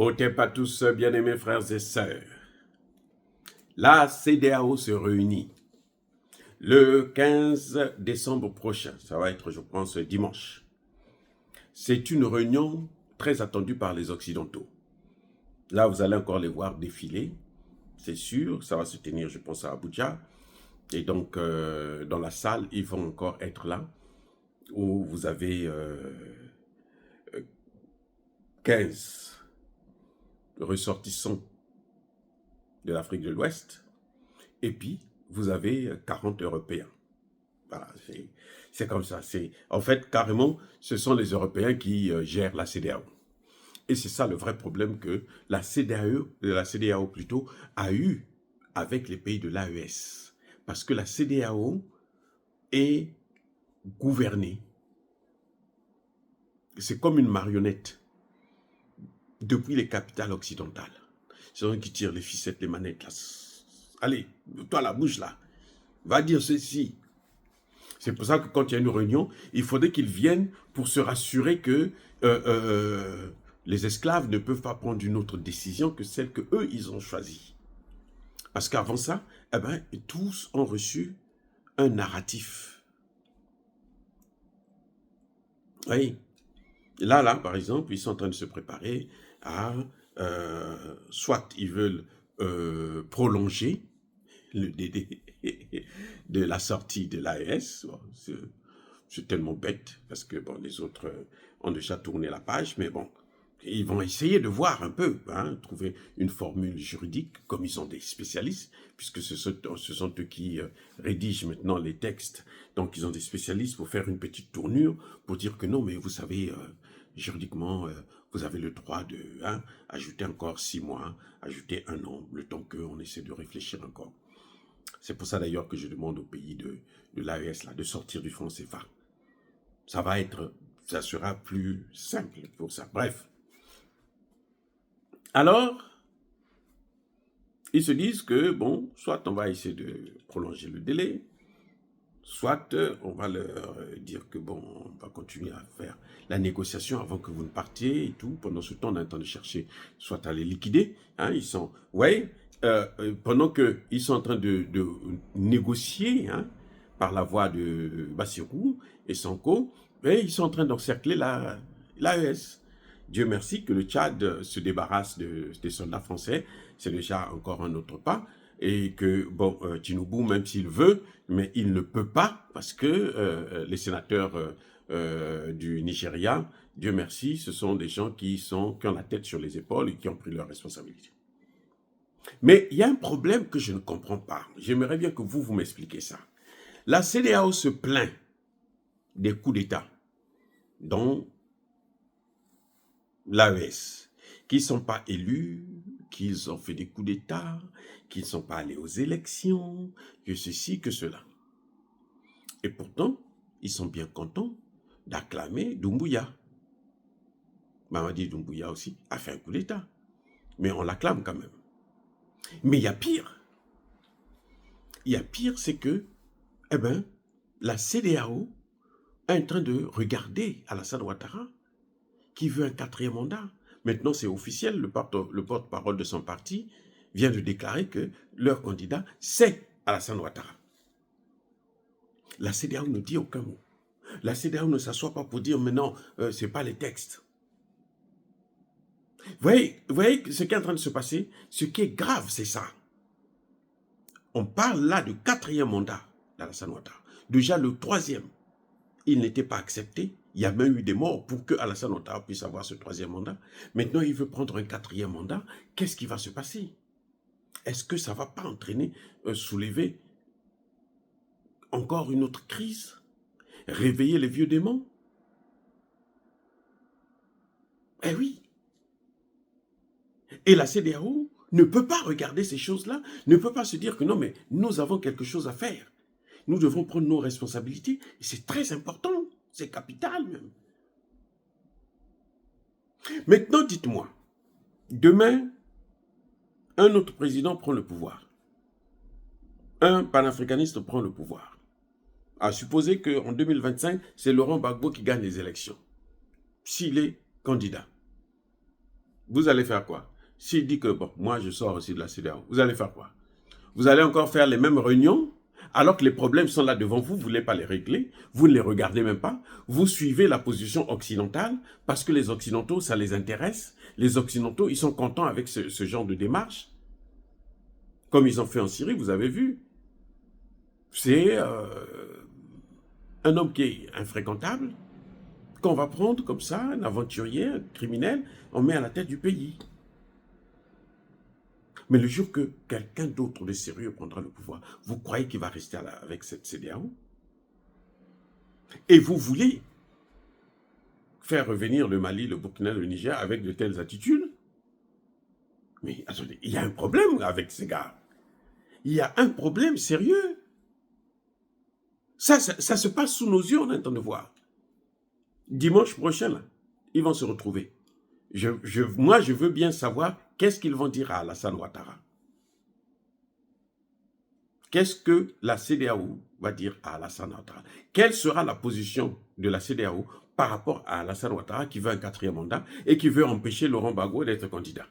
Otep à tous, bien-aimés frères et sœurs. La CEDEAO se réunit le 15 décembre prochain. Ça va être, je pense, dimanche. C'est une réunion très attendue par les Occidentaux. Là, vous allez encore les voir défiler. C'est sûr, ça va se tenir, je pense, à Abuja. Et donc, dans la salle, ils vont encore être là, où vous avez 15 ressortissants de l'Afrique de l'Ouest. Et puis, vous avez 40 Européens. Voilà, c'est comme ça. En fait, carrément, ce sont les Européens qui gèrent la CEDEAO. Et c'est ça le vrai problème que la CEDEAO plutôt, a eu avec les pays de l'AES. Parce que la CEDEAO est gouvernée. C'est comme une marionnette depuis les capitales occidentales. C'est eux qui tirent les ficelles, les manettes. Là. Allez, toi la bouche là, va dire ceci. C'est pour ça que quand il y a une réunion, il faudrait qu'ils viennent pour se rassurer que les esclaves ne peuvent pas prendre une autre décision que celle que eux ils ont choisie. Parce qu'avant ça, eh ben, tous ont reçu un narratif. Oui. Là, par exemple, ils sont en train de se préparer à soit ils veulent prolonger le délai de la sortie de l'AES. Bon, c'est tellement bête parce que bon, les autres ont déjà tourné la page, mais bon, ils vont essayer de voir un peu, hein, trouver une formule juridique, comme ils ont des spécialistes, puisque ce sont eux qui rédigent maintenant les textes. Donc, ils ont des spécialistes pour faire une petite tournure, pour dire que non, mais vous savez, juridiquement, vous avez le droit de ajouter encore 6 mois, ajouter 1 an, le temps qu'on essaie de réfléchir encore. C'est pour ça d'ailleurs que je demande au pays de l'AES de sortir du franc CFA. Ça sera plus simple pour ça. Bref. Alors, ils se disent que, bon, soit on va essayer de prolonger le délai, soit on va leur dire que, bon, on va continuer à faire la négociation avant que vous ne partiez et tout. Pendant ce temps, on a le temps de chercher, soit à les liquider. Hein, ils sont, ouais, pendant qu'ils sont en train de négocier, hein, par la voix de Bassirou et Sanko, mais ils sont en train d'encercler l'AES. Dieu merci que le Tchad se débarrasse des soldats français, c'est déjà encore un autre pas, et que, bon, Tinubu, même s'il veut, mais il ne peut pas, parce que les sénateurs du Nigeria, Dieu merci, ce sont des gens qui ont la tête sur les épaules et qui ont pris leurs responsabilités. Mais il y a un problème que je ne comprends pas. J'aimerais bien que vous m'expliquiez ça. La CEDEAO se plaint des coups d'État dans l'AES, qu'ils ne sont pas élus, qu'ils ont fait des coups d'État, qu'ils ne sont pas allés aux élections, que ceci, que cela. Et pourtant, ils sont bien contents d'acclamer Doumbouya. Mamadi Doumbouya aussi a fait un coup d'État. Mais on l'acclame quand même. Mais il y a pire. Il y a pire, c'est que, eh ben, la CEDEAO est en train de regarder Alassane Ouattara, qui veut un 4e mandat. Maintenant, c'est officiel, le porte-parole de son parti vient de déclarer que leur candidat, c'est Alassane Ouattara. La CEDEAO ne dit aucun mot. La CEDEAO ne s'assoit pas pour dire, mais non, ce n'est pas les textes. Vous voyez ce qui est en train de se passer? Ce qui est grave, c'est ça. On parle là du 4e mandat d'Alassane Ouattara. Déjà, le 3e, il n'était pas accepté. Il y a même eu des morts pour que Alassane Ouattara puisse avoir ce 3e mandat. Maintenant, il veut prendre un 4e mandat. Qu'est-ce qui va se passer? Est-ce que ça ne va pas entraîner, soulever encore une autre crise? Réveiller les vieux démons? Eh oui. Et la CEDEAO ne peut pas regarder ces choses-là, ne peut pas se dire que non, mais nous avons quelque chose à faire. Nous devons prendre nos responsabilités. Et c'est très important, c'est capital même. Maintenant, dites-moi, demain, un autre président prend le pouvoir. Un panafricaniste prend le pouvoir. À supposer qu'en 2025, c'est Laurent Gbagbo qui gagne les élections, s'il est candidat. vous allez faire quoi? S'il dit que, bon, moi je sors aussi de la CEDEAO, vous allez faire quoi? Vous allez encore faire les mêmes réunions alors que les problèmes sont là devant vous, vous ne voulez pas les régler, vous ne les regardez même pas, vous suivez la position occidentale parce que les Occidentaux, ça les intéresse. Les Occidentaux, ils sont contents avec ce genre de démarche. Comme ils ont fait en Syrie, vous avez vu. C'est un homme qui est infréquentable, qu'on va prendre comme ça, un aventurier, un criminel, on met à la tête du pays. Mais le jour que quelqu'un d'autre de sérieux prendra le pouvoir, vous croyez qu'il va rester avec cette CEDEAO? Et vous voulez faire revenir le Mali, le Burkina, le Niger avec de telles attitudes? Mais attendez, il y a un problème avec ces gars. Il y a un problème sérieux. Ça se passe sous nos yeux, on est en train de voir. Dimanche prochain, là, ils vont se retrouver. Moi, je veux bien savoir qu'est-ce qu'ils vont dire à Alassane Ouattara. Qu'est-ce que la CEDEAO va dire à Alassane Ouattara? Quelle sera la position de la CEDEAO par rapport à Alassane Ouattara qui veut un 4e mandat et qui veut empêcher Laurent Gbagbo d'être candidat?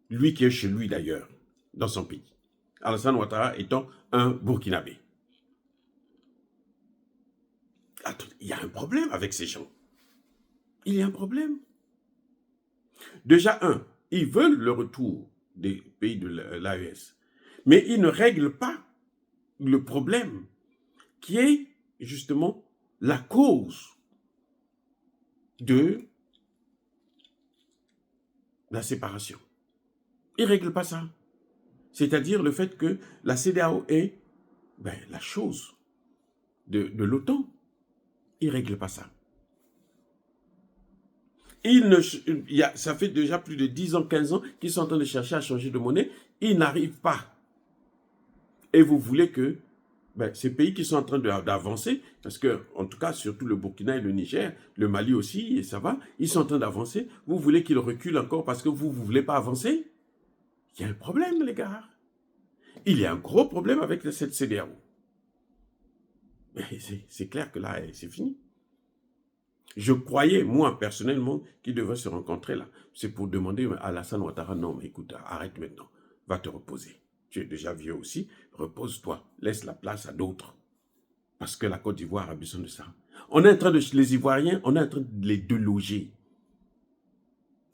Lui qui est chez lui d'ailleurs, dans son pays. Alassane Ouattara étant un Burkinabé. Attends, il y a un problème avec ces gens. Il y a un problème. Déjà, ils veulent le retour des pays de l'AES. Mais ils ne règlent pas le problème qui est justement la cause de la séparation. Ils ne règlent pas ça. C'est-à-dire le fait que la CEDEAO est la chose de l'OTAN. Ils ne règlent pas ça. Ça fait déjà plus de 10 ans, 15 ans qu'ils sont en train de chercher à changer de monnaie. Ils n'arrivent pas. Et vous voulez que ces pays qui sont en train d'avancer, parce que, en tout cas, surtout le Burkina et le Niger, le Mali aussi, et ça va, ils sont en train d'avancer. Vous voulez qu'ils reculent encore parce que vous ne voulez pas avancer? Il y a un problème, les gars. Il y a un gros problème avec cette CEDEAO. C'est clair que là, c'est fini. Je croyais, moi, personnellement, qu'ils devaient se rencontrer là. C'est pour demander à Alassane Ouattara, non, mais écoute, arrête maintenant, va te reposer. Tu es déjà vieux aussi, repose-toi, laisse la place à d'autres. Parce que la Côte d'Ivoire a besoin de ça. On est en train les Ivoiriens, on est en train de les déloger.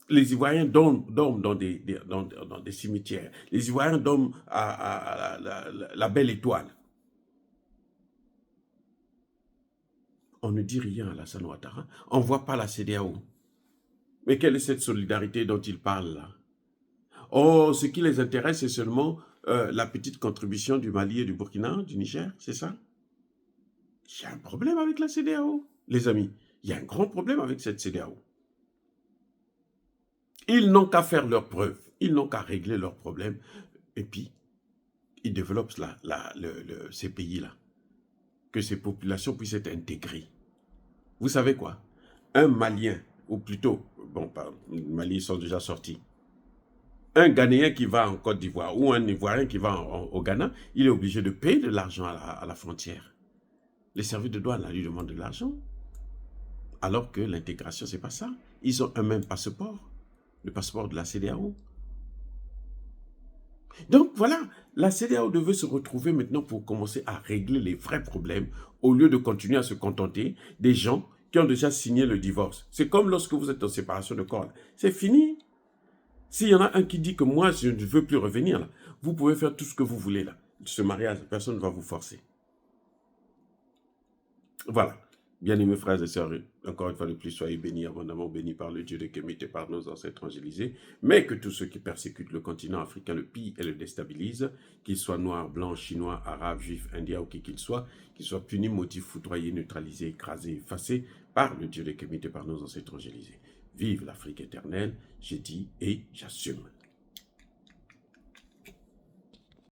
Les Ivoiriens dorment dans des cimetières. Les Ivoiriens dorment à la belle étoile. On ne dit rien à Alassane Ouattara. On ne voit pas la CEDEAO. Mais quelle est cette solidarité dont il parle là? Oh, ce qui les intéresse, c'est seulement la petite contribution du Mali et du Burkina, du Niger, c'est ça? Il y a un problème avec la CEDEAO, les amis. Il y a un grand problème avec cette CEDEAO. Ils n'ont qu'à faire leurs preuves. Ils n'ont qu'à régler leurs problèmes. Et puis, ils développent ces pays-là. Que ces populations puissent être intégrées. Vous savez quoi? Un Malien, ou plutôt, les Maliens sont déjà sortis. Un Ghanéen qui va en Côte d'Ivoire ou un Ivoirien qui va au Ghana, il est obligé de payer de l'argent à la frontière. Les services de douane lui demandent de l'argent. Alors que l'intégration, ce n'est pas ça. Ils ont un même passeport, le passeport de la CEDEAO. Donc voilà, la CEDEAO devait se retrouver maintenant pour commencer à régler les vrais problèmes au lieu de continuer à se contenter des gens qui ont déjà signé le divorce. C'est comme lorsque vous êtes en séparation de corps. C'est fini. S'il y en a un qui dit que moi, je ne veux plus revenir, là, vous pouvez faire tout ce que vous voulez. Là. Ce mariage, personne ne va vous forcer. Voilà. Bien-aimés frères et sœurs, encore une fois de plus, soyez bénis, abondamment bénis par le Dieu de Kémite et par nos ancêtres angélisés, mais que tous ceux qui persécutent le continent africain le pillent et le déstabilisent, qu'ils soient noirs, blancs, chinois, arabes, juifs, indiens ou qui qu'ils soient punis, maudits, foudroyés, neutralisés, écrasés, effacés par le Dieu de Kémite et par nos ancêtres angélisés. Vive l'Afrique éternelle, j'ai dit et j'assume.